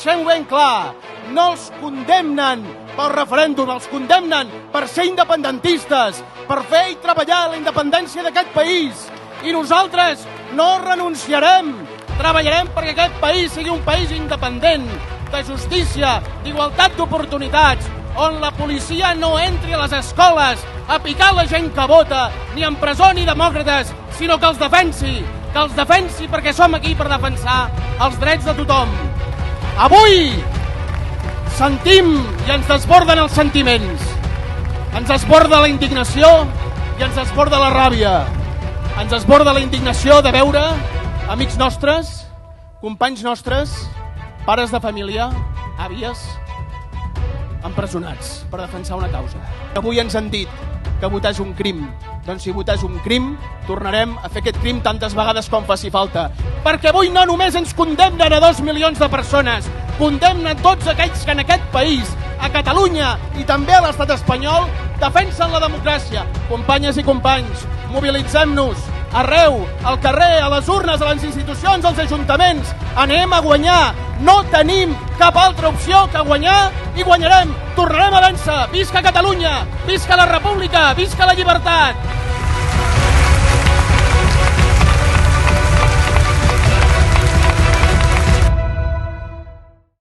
deixem ben clar, no els condemnen pel referèndum, els condemnen per ser independentistes, per fer i treballar la independència d'aquest país. I nosaltres no renunciarem, treballarem perquè aquest país sigui un país independent, de justícia, d'igualtat d'oportunitats, on la policia no entri a les escoles a picar la gent que vota, ni empresoni demòcrates, sinó que els defensi perquè som aquí per defensar els drets de tothom. Avui sentim i ens desborden els sentiments. Ens desborda la indignació i ens desborda la ràbia. Ens desborda la indignació de veure amics nostres, companys nostres, pares de família, àvies, empresonats per defensar una causa. Avui ens han dit que votar és un crim. Doncs si votar és un crim, tornarem a fer aquest crim tantes vegades com faci falta. Perquè avui no només ens condemnen a 2 milions de persones, condemnen tots aquells que en aquest país, a Catalunya i també a l'estat espanyol, defensen la democràcia. Companyes i companys, mobilitzem-nos arreu, al carrer, a les urnes, a les institucions, als ajuntaments. Anem a guanyar. No tenim cap altra opció que guanyar i guanyarem. Tornarem a vèncer. Visca Catalunya, visca la República, visca la llibertat.